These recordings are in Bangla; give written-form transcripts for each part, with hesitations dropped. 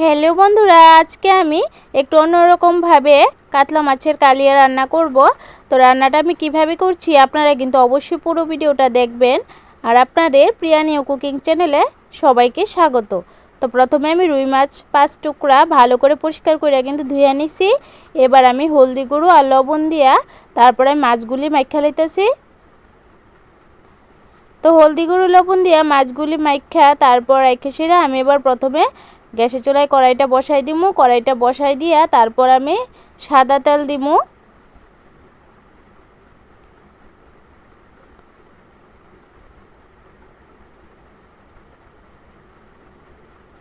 হ্যালো বন্ধুরা, আজকে আমি একটু অন্যরকম ভাবে কাতলা মাছের কালিয়া রান্না করব। তো রান্নাটা আমি কিভাবে করছি আপনারা কিন্তু অবশ্যই পুরো ভিডিওটা দেখবেন। আর আপনাদের প্রিয়ানীয় কুকিং চ্যানেলে সবাইকে স্বাগত। তো প্রথমে আমি রুই মাছ 5 টুকরা ভালো করে পরিষ্কার করে কিন্তু ধুয়ে নিছি। এবার আমি হলদি গুঁড়ো আর লবণ দিয়া তারপরে মাছগুলি মাইখা লইতেছি। তো হলদি গুঁড়ো লবণ দিয়া মাছগুলি মাইখা তারপর রেখে সেরা আমি এবার প্রথমে গ্যাসের চুলায় কড়াইটা বসাই দিমু। কড়াইটা বসাই দিয়া তারপর আমি সাদা তেল দিমু।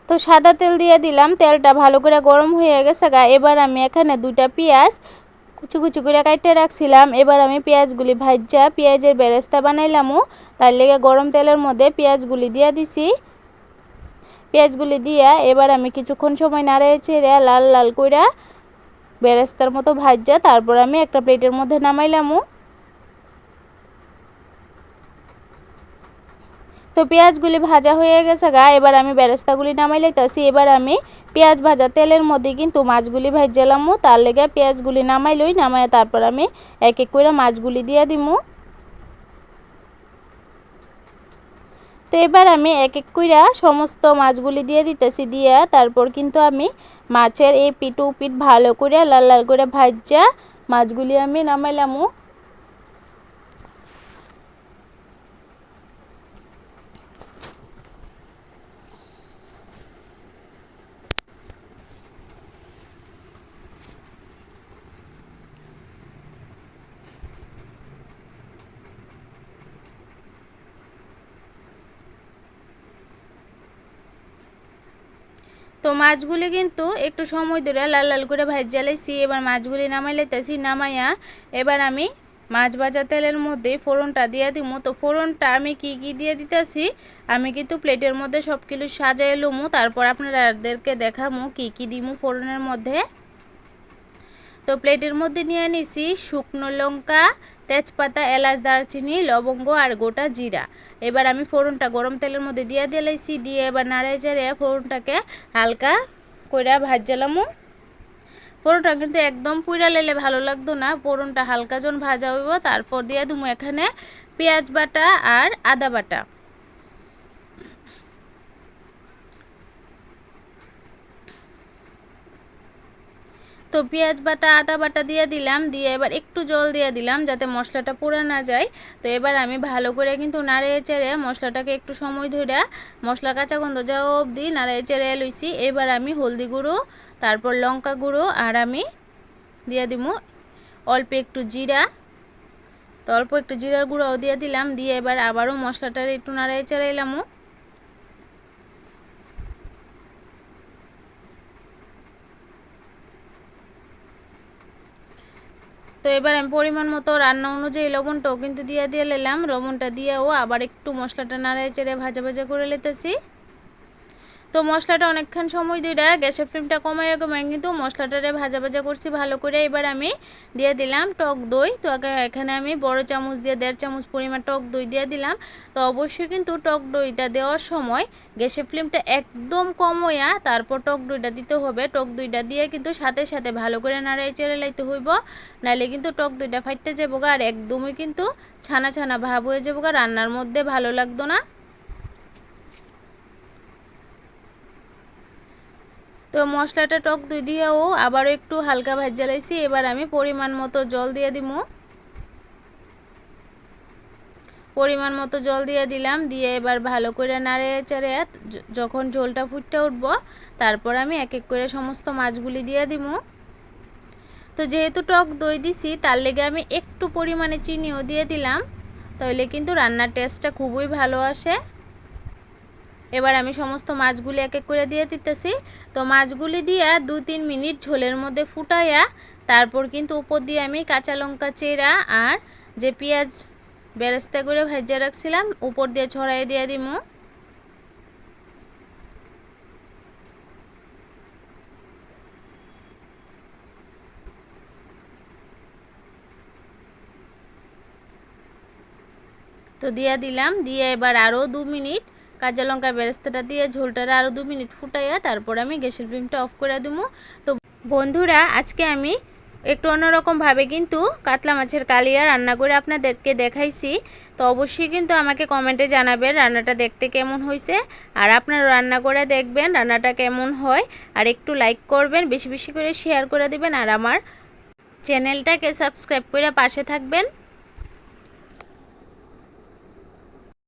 তো সাদা তেল দিয়ে দিলাম, তেলটা ভালো করে গরম হয়ে গেছে গা। এবার আমি এখানে 2টা পেঁয়াজ কুচি কুচি করে কাটতে রাখছিলাম। এবার আমি পেঁয়াজগুলি ভাজা পেঁয়াজের বেরেস্তা বানাইলামও। তার লেগে গরম তেলের মধ্যে পেঁয়াজগুলি দিয়ে দিছি। পেঁয়াজগুলি দিয়া এবার আমি কিছুক্ষণ সময় নাড়ে চেড়ে লাল লাল কইরা বেরেস্তার মতো ভাজা তারপর আমি একটা প্লেটের মধ্যে নামাইলামও। তো পেঁয়াজগুলি ভাজা হয়ে গেছে গা। এবার আমি বেরেস্তাগুলি নামাই লাইতাছি। এবার আমি পেঁয়াজ ভাজা তেলের মধ্যে কিন্তু মাছগুলি ভাজলামও। তার লেগে পেঁয়াজগুলি নামাই লই, নামায় তারপর আমি এক এক করে মাছগুলি দিয়ে দিমু। তো এবার আমি এক এক কইরা সমস্ত মাছগুলি দিয়ে দিতেছি। দিয়া তারপর কিন্তু আমি মাছের এই পিঠ ও পিঠ ভালো করে লাল লাল করে ভাজা মাছগুলি আমি নামাইলামও। তো মাছগুলি কিন্তু একটু সময় ধরে লাল লাল করে ভাজা লাইছি। এবার মাছগুলি নামাই লাইতেছি। নামাইয়া এবার আমি মাছ ভাজা তেলের মধ্যে ফোড়নটা দিয়ে দিমু। তো ফোড়নটা আমি কি কি দিয়ে দিতেছি আমি কিন্তু প্লেটের মধ্যে সব কিছু সাজাই লমু, তারপর আপনাদেরকে দেখামু কি কি দিমু ফোড়নের মধ্যে। তো প্লেটের মধ্যে নিয়ে নিছি শুকনো লঙ্কা, তেজপাতা, এলাচ, দারচিনি, লবঙ্গ আর গোটা জিরা। এবার আমি ফোড়নটা গরম তেলের মধ্যে দিয়ে দিলাইছি। দিয়ে এবার নাড়াই চাড়ে ফোড়নটাকে হালকা কইরা ভাজলামু। ফোড়নটা কিন্তু একদম পুইরা লেলে ভালো লাগতো না, ফোড়নটা হালকা জন ভাজা হইব। তারপর দিয়ে দিমু এখানে পেঁয়াজ বাটা আর আদা বাটা। তো পেঁয়াজ বাটা আদা বাটা দিয়ে দিলাম। দিয়ে এবার একটু জল দিয়ে দিলাম যাতে মশলাটা পুড়ে না যায়। তো এবার আমি ভালো করে কিন্তু নাড়িয়ে চেড়ে মশলাটাকে একটু সময় ধরে মশলা কাঁচা গন্ধ যাওয়া অবধি নাড়িয়ে চেড়ে লইছি। এবার আমি হলদি গুঁড়ো তারপর লঙ্কা গুঁড়ো আর আমি দিয়ে দিমু অল্প একটু জিরা। তো অল্প একটু জিরার গুঁড়োও দিয়ে দিলাম। দিয়ে এবার আবারও মশলাটা একটু নাড়িয়ে চেড়ে এলামও। তো এবার আমি পরিমাণ মতো রান্না অনুযায়ী লবণটাও কিন্তু দিয়ে নিলাম। লবণটা দিয়েও আবার একটু মশলাটা নাড়িয়ে চেড়ে ভাজা ভাজা করে নিতেছি। তো মশলাটা অনেকক্ষণ সময় ধরে গ্যাসের ফ্লেমটা কমায় কমায় কিন্তু মশলাটারে ভাজা ভাজা করছি ভালো করে। এবার আমি দিয়ে দিলাম টক দই। তো এখানে আমি বড় চামচ দিয়ে 1.5 চামচ পরিমাণ টক দই দিয়ে দিলাম। তো অবশ্যই কিন্তু টক দইটা দেওয়ার সময় গ্যাসের ফ্লেমটা একদম কমায়া তারপর টক দইটা দিতে হবে। টক দইটা দিয়ে কিন্তু সাথে সাথে ভালো করে নাড়িয়ে চেড়ে লাইতে হইব, নাহলে কিন্তু টক দইটা ফাইটতে যাবো আর একদমই কিন্তু ছানা ছানা ভাব হয়ে যাবো, রান্নার মধ্যে ভালো লাগতো না। তো মশলাটা টক দই দিয়েও আবারও একটু হালকা ভাজা লাইছি। এবার আমি পরিমাণ মতো জল দিয়ে দিমু। পরিমাণ মতো জল দিয়ে দিলাম। দিয়ে এবার ভালো করে নাড়িয়ে চাড়িয়ে যখন ঝোলটা ফুটে উঠব তারপর আমি এক এক করে সমস্ত মাছগুলি দিয়ে দিমু। তো যেহেতু টক দই দিছি তার লেগে আমি একটু পরিমাণে চিনিও দিয়ে দিলাম, তাহলে কিন্তু রান্নার টেস্টটা খুবই ভালো আসে। এবার আমি সমস্ত মাছগুলি এক এক করে দিয়ে দিতেছি। তো মাছগুলি দিয়া 2-3 মিনিট ঝোলের মধ্যে ফুটাইয়া তারপর কিন্তু উপর দিয়ে আমি কাঁচা লঙ্কা চেরা আর যে পেঁয়াজ বেরেস্তা করে ভেজে রাখছিলাম উপর দিয়ে ছড়াই দিয়ে দিমু। তো দিয়ে দিলাম। দিয়ে এবার আরও 2 মিনিট কাঁচা লঙ্কা বেরেস্তাটা দিয়ে ঝোলটারে আরও 2 মিনিট ফুটাইয়া তারপর আমি গ্যাসের ফ্লেমটা অফ করে দেবো। তো বন্ধুরা আজকে আমি একটু অন্যরকমভাবে কিন্তু কাতলা মাছের কালিয়া রান্না করে আপনাদেরকে দেখাইছি। তো অবশ্যই কিন্তু আমাকে কমেন্টে জানাবেন রান্নাটা দেখতে কেমন হয়েছে, আর আপনারা রান্না করে দেখবেন রান্নাটা কেমন হয়। আর একটু লাইক করবেন, বেশি বেশি করে শেয়ার করে দিবেন, আর আমার চ্যানেলটাকে সাবস্ক্রাইব করে পাশে থাকবেন।